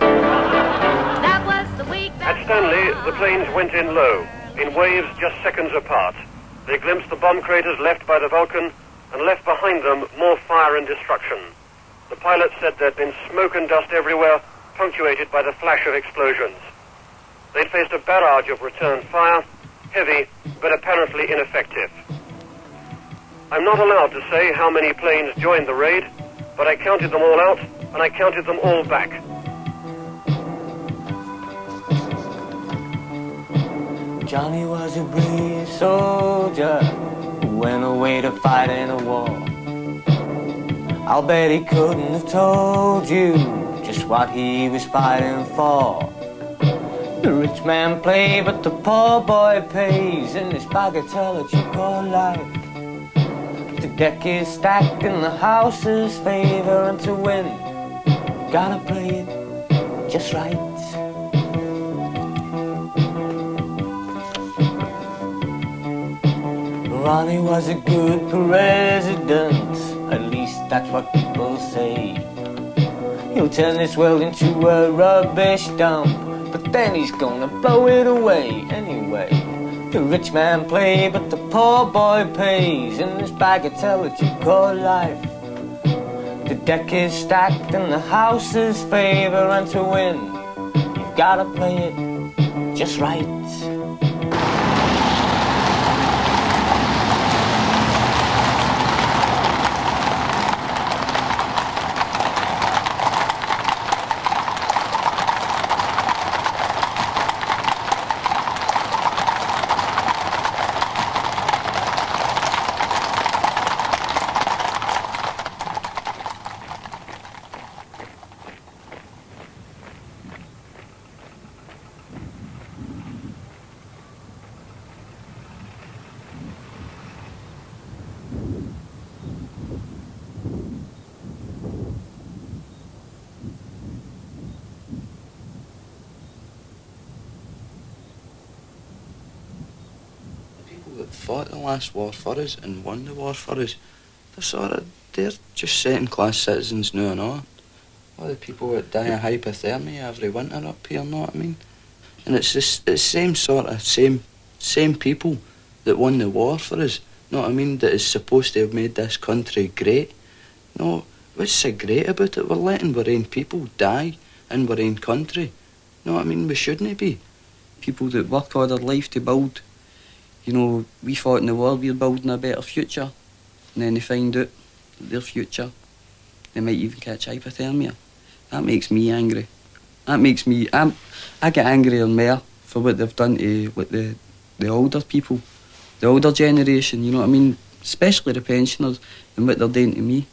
S11: At Stanley, the planes went in low, in waves just seconds apart. They glimpsed the bomb craters left by the Vulcan and left behind them more fire and destruction. The pilot said there'd been smoke and dust everywhere, punctuated by the flash of explosions. They'd faced a barrage of return fire, heavy, but apparently ineffective. I'm not allowed to say how many planes joined the raid, but I counted them all out, and I counted them all back.
S19: Johnny was a brave soldier who went away to fight in a war. I'll bet he couldn't have told you just what he was fighting for. The rich man plays, but the poor boy pays in this bagatelle that you call life. The deck is stacked in the house's favor, and to win, gotta play it just right. Ronnie was a good president, at least that's what people say. He'll turn this world into a rubbish dump, but then he's gonna blow it away anyway. The rich man plays, but the poor boy pays in this bagatelle that you call life. The deck is stacked in the house's favor, and to win, you've gotta play it just right.
S25: Fought the last war for us and won the war for us. They're just second-class citizens now and all. All the people that die of hypothermia every winter up here, know what I mean? And it's the same same people that won the war for us, know what I mean, that is supposed to have made this country great. No, what's so great about it? We're letting our own people die in our own country. Know what I mean? We shouldn't be. People that work all their life to build, you know, we fought in the war, we're building a better future, and then they find out that their future, they might even catch hypothermia. That makes me angry. That makes me, I get angrier more for what they've done to the older people, the older generation, you know what I mean? Especially the pensioners, and what they're doing to me.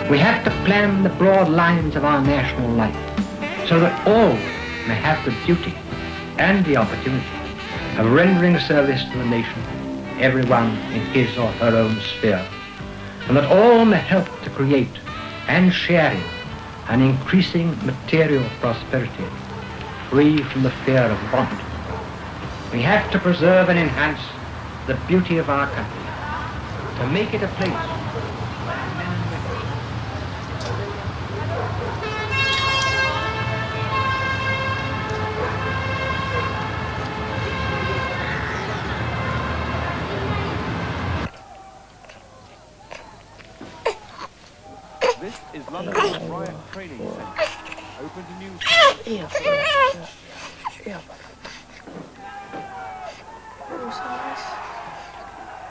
S1: We have to plan the broad lines of our national life so that all may have the duty and the opportunity of rendering service to the nation, everyone in his or her own sphere, and that all may help to create and share in an increasing material prosperity, free from the fear of want. We have to preserve and enhance the beauty of our country, to make it a place.
S5: This is London's Riot Training Centre, open to news.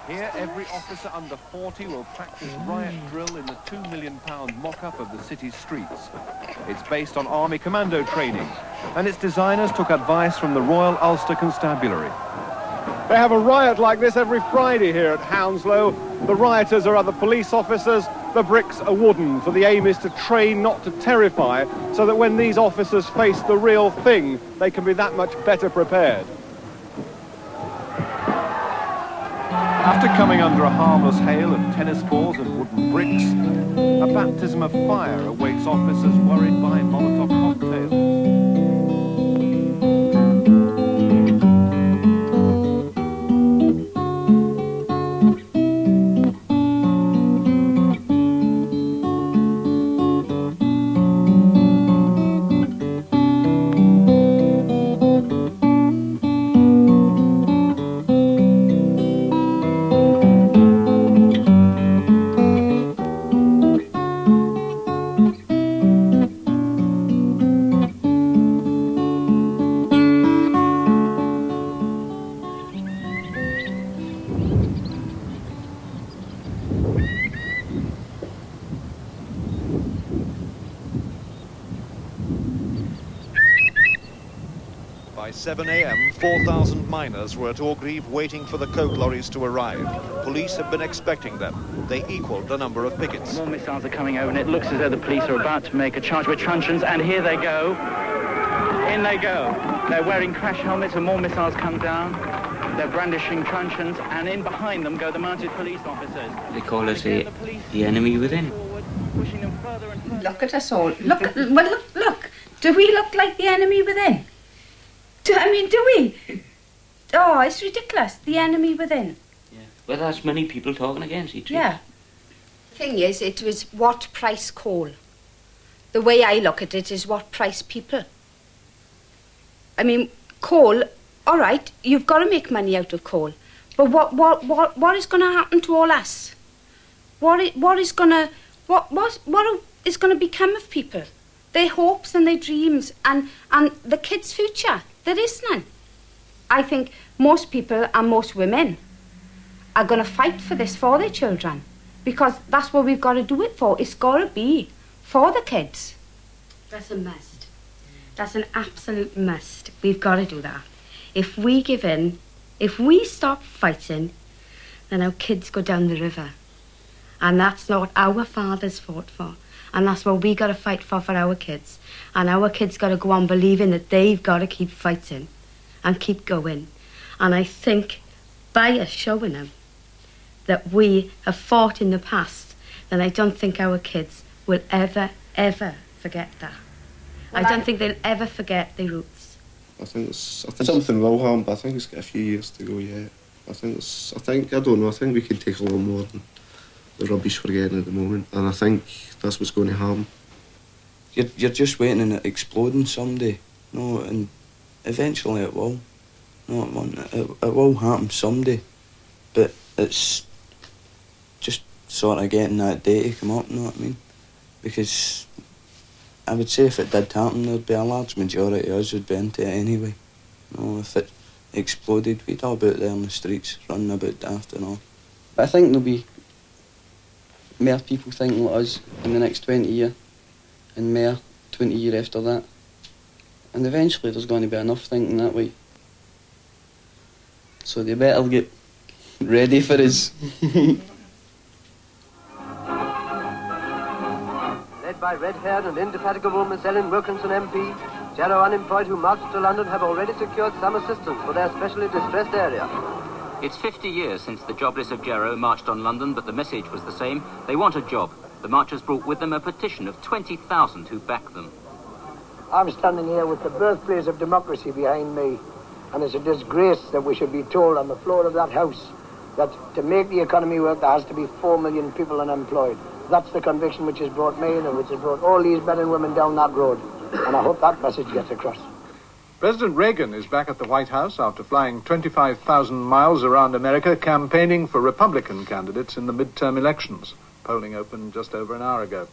S5: Here, every officer under 40 will practice riot drill in the £2 million mock-up of the city's streets. It's based on army commando training, and its designers took advice from the Royal Ulster Constabulary. They have a riot like this every Friday here at Hounslow. The rioters are other police officers. The bricks are wooden, for the aim is to train, not to terrify, so that when these officers face the real thing, they can be that much better prepared. After coming under a harmless hail of tennis balls and wooden bricks, a baptism of fire awaits officers worried by Molotov cocktails.
S6: By 7 a.m, 4,000 miners were at Orgreave waiting for the coke lorries to arrive. Police have been expecting them. They equalled the number of pickets.
S14: More missiles are coming over, and it looks as though the police are about to make a charge with truncheons, and here they go. In they go. They're wearing crash helmets, and more missiles come down. They're brandishing truncheons, and in behind them go the mounted police officers.
S17: They call us the enemy within.
S20: Look at us all. Look. Do we look like the enemy within? Do we? Oh, it's ridiculous. The enemy within.
S17: Yeah. Well, that's many people talking against each other.
S20: Yeah. The thing is, it was what price coal. The way I look at it is what price people. I mean, coal, all right, you've got to make money out of coal. But what is going to happen to all us? What is going to become of people? Their hopes and their dreams and the kids' future. There is none. I think most people and most women are going to fight for this for their children, because that's what we've got to do it for. It's got to be for the kids. That's a must. That's an absolute must. We've got to do that. If we give in, if we stop fighting, then our kids go down the river. And that's not what our fathers fought for. And that's what we got to fight for our kids. And our kids got to go on believing that they've got to keep fighting and keep going. And I think by us showing them that we have fought in the past, then I don't think our kids will ever, ever forget that.
S18: Well,
S20: I don't think they'll ever forget their roots.
S18: I think something will happen, but I think it's got a few years to go yet. I don't know, I think we can take a lot more than the rubbish we're getting at the moment, and I think that's what's going to happen.
S25: You're just waiting on it exploding someday, no, and eventually it will. No, it won't. It will happen someday, but it's just sort of getting that day to come up, you know what I mean? Because I would say if it did happen, there'd be a large majority of us would be into it anyway. You know, if it exploded, we'd all be out there in the streets, running about daft and all.
S21: But I think there'll be more people thinking like us in the next 20 years, and more 20 years after that. And eventually there's going to be enough thinking that way. So they better get ready for us.
S22: Led by red-haired and indefatigable Miss Ellen Wilkinson MP, Jarrow unemployed who marched to London have already secured some assistance for their specially distressed area.
S23: It's 50 years since the jobless of Jarrow marched on London, but the message was the same. They want a job. The marchers brought with them a petition of 20,000 who backed them.
S24: I'm standing here with the birthplace of democracy behind me, and it's a disgrace that we should be told on the floor of that house that to make the economy work there has to be 4 million people unemployed. That's the conviction which has brought me and which has brought all these men and women down that road, and I hope that message gets across.
S6: President Reagan is back at the White House after flying 25,000 miles around America campaigning for Republican candidates in the midterm elections. Polling opened just over an hour ago.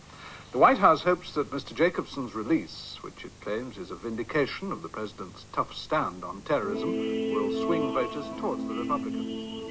S6: The White House hopes that Mr. Jacobson's release, which it claims is a vindication of the president's tough stand on terrorism, will swing voters towards the Republicans.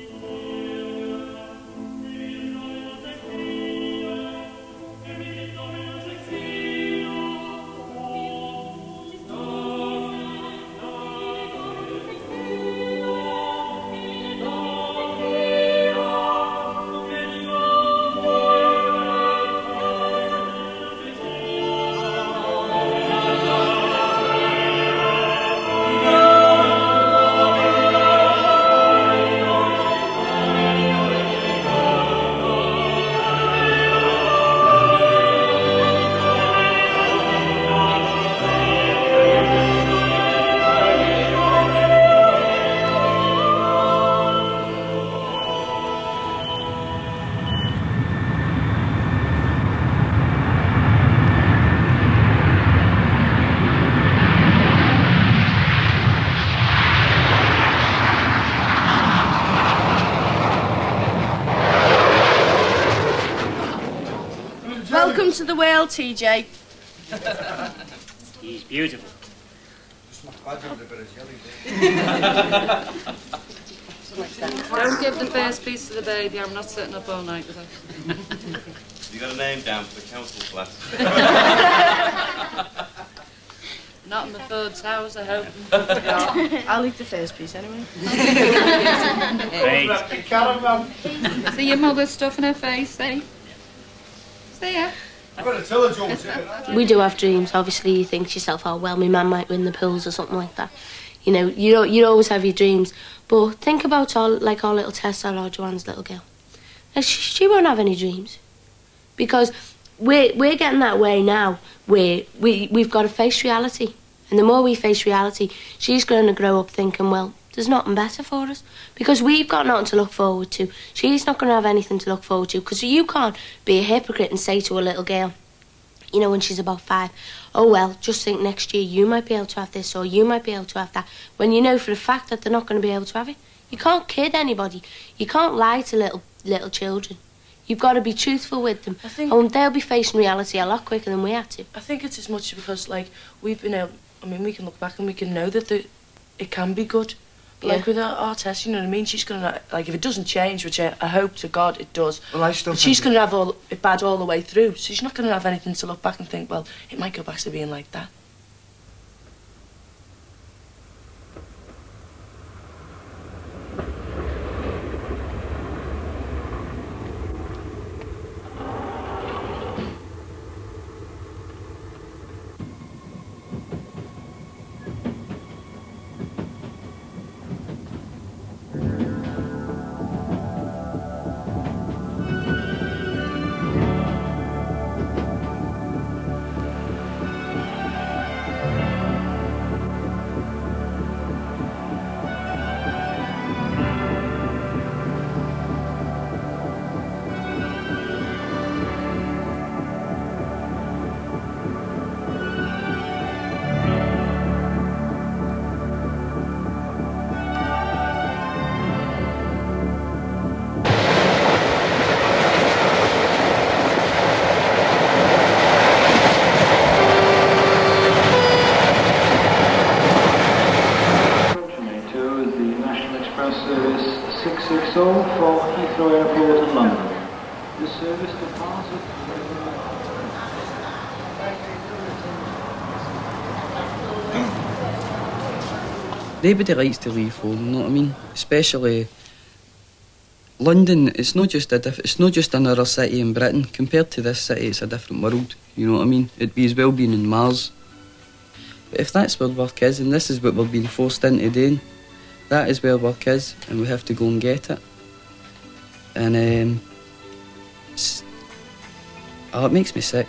S10: Welcome to the world, TJ.
S17: He's beautiful.
S15: Don't give the first piece to the baby. I'm not sitting up all night with her.
S26: You got a name down for the council class?
S15: Not in the third house, I hope.
S10: I'll eat the first piece anyway.
S15: See your mother stuffing her face, eh? See ya.
S27: I've got to tell her, George.
S28: We do have dreams. Obviously, you think to yourself, oh, well, my man might win the pills or something like that. You know, you always have your dreams. But think about our little Tessa or Joanne's little girl. Now, she won't have any dreams. Because we're getting that way now where we've got to face reality. And the more we face reality, she's going to grow up thinking, well, there's nothing better for us. Because we've got nothing to look forward to. She's not going to have anything to look forward to. Because you can't be a hypocrite and say to a little girl, you know, when she's about 5, oh, well, just think next year you might be able to have this or you might be able to have that. When you know for a fact that they're not going to be able to have it. You can't kid anybody. You can't lie to little children. You've got to be truthful with them. And they'll be facing reality a lot quicker than we had to.
S10: I think it's as much because, like, we've been able... I mean, we can look back and we can know that it can be good. But, like, with our Tess, you know what I mean? She's going to, like, if it doesn't change, which I hope to God it does,
S18: well, I still
S10: she's going to have it bad all the way through. So she's not going to have anything to look back and think, well, it might go back to being like that.
S2: 6:00 for Heathrow Airport in London. The service departed.
S21: Nobody likes to leave home, you know what I mean? Especially London. It's not just another city in Britain. Compared to this city, it's a different world. You know what I mean? It'd be as well being in Mars. But if that's where work is, and this is what we're being forced into doing, that is where work is, and we have to go and get it. And it makes me sick.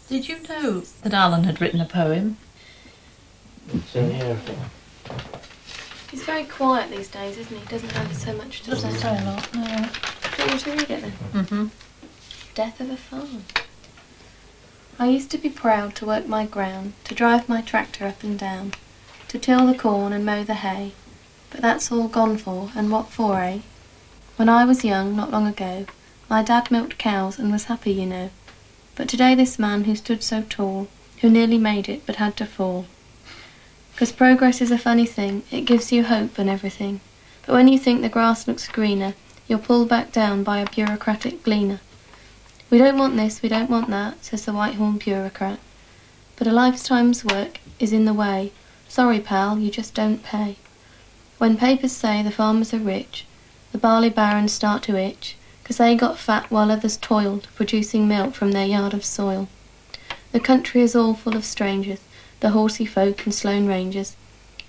S3: Did you know that Alan had written a poem?
S1: It's in here.
S7: He's very quiet these days, isn't he? Doesn't have so much to say.
S3: Doesn't say a lot, no.
S7: Do you want me to read it then?
S3: Mm-hmm.
S7: Death of a Farm. I used to be proud to work my ground, to drive my tractor up and down, to till the corn and mow the hay. But that's all gone for, and what for, eh? When I was young, not long ago, my dad milked cows and was happy, you know. But today this man who stood so tall, who nearly made it but had to fall. 'Cause progress is a funny thing, it gives you hope and everything. But when you think the grass looks greener, you're pulled back down by a bureaucratic gleaner. We don't want this, we don't want that, says the white-horned bureaucrat. But a lifetime's work is in the way. Sorry, pal, you just don't pay. When papers say the farmers are rich, the barley barons start to itch, 'cause they got fat while others toiled, producing milk from their yard of soil. The country is all full of strangers, the horsey folk and Sloane Rangers.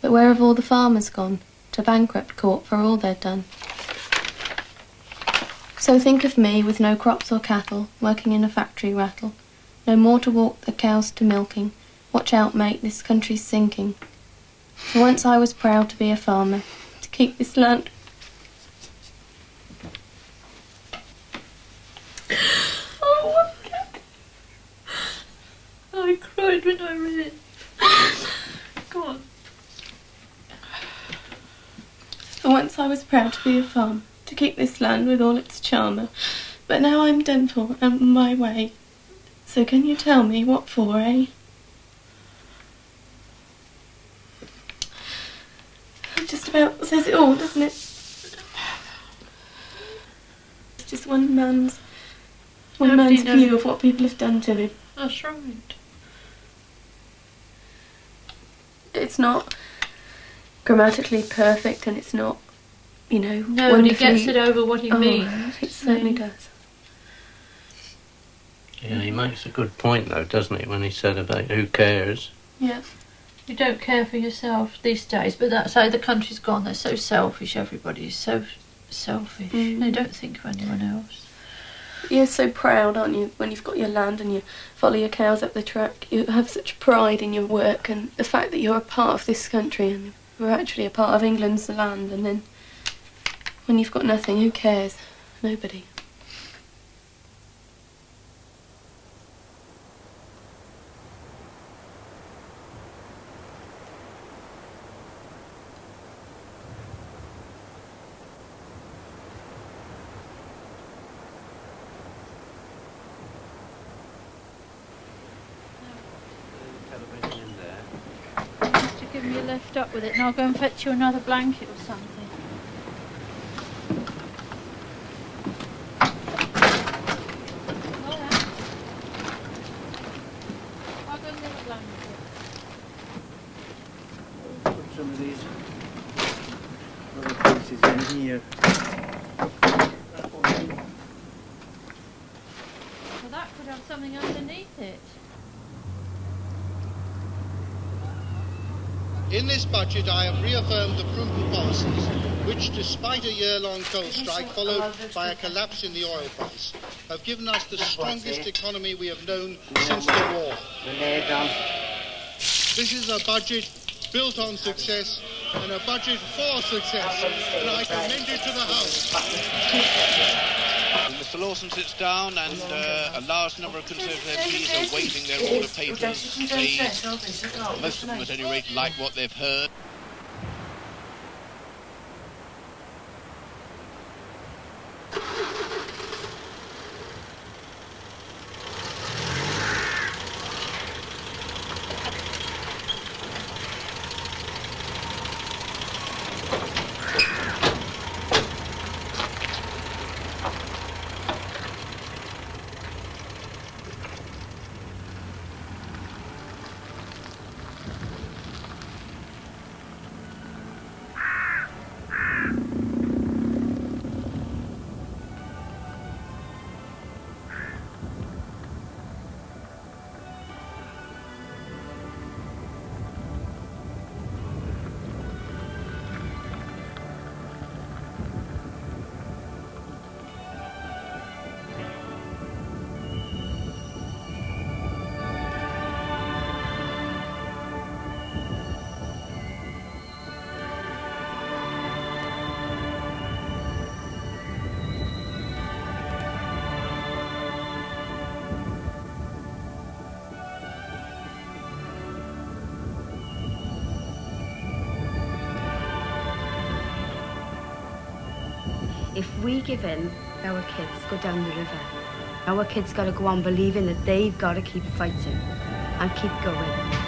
S7: But where have all the farmers gone? To bankrupt court for all they've done. So think of me with no crops or cattle, working in a factory rattle. No more to walk the cows to milking. Watch out, mate, this country's sinking. For once I was proud to be a farmer, to keep this land.
S3: Oh, my God. I cried when I read it. Go on.
S7: For once I was proud to be a farmer, to keep this land with all its charmer. But now I'm done for, and on my way. So can you tell me what for, eh? It just about says it all, doesn't it? It's just one man's view of what people have done to him.
S3: That's right.
S7: It's not grammatically perfect, and it's not, you know,
S3: no, but he gets it over what he means.
S7: It certainly does.
S8: Yeah, he makes a good point though, doesn't he, when he said about who cares?
S3: Yeah. You don't care for yourself these days, but that's how the country's gone. They're so selfish, everybody's so selfish. They don't think of anyone else.
S7: You're so proud, aren't you, when you've got your land and you follow your cows up the track. You have such pride in your work and the fact that you're a part of this country and you're actually a part of England's land, and then when you've got nothing, who cares? Nobody.
S3: Give me a lift up with it and I'll go and fetch you another blanket or something. I'll go and get a blanket.
S2: Put some of these other pieces in here.
S3: Well, that could have something underneath it.
S4: In this budget, I have reaffirmed the prudent policies, which, despite a year-long coal strike followed by a collapse in the oil price, have given us the strongest economy we have known since the war. This is a budget built on success and a budget for success, and I commend it to the House.
S9: Mr Lawson sits down and a large number of Conservative MPs are waiting their order papers. They, most of them at any rate, like what they've heard.
S20: If we give in, our kids go down the river. Our kids got to go on believing that they've got to keep fighting and keep going.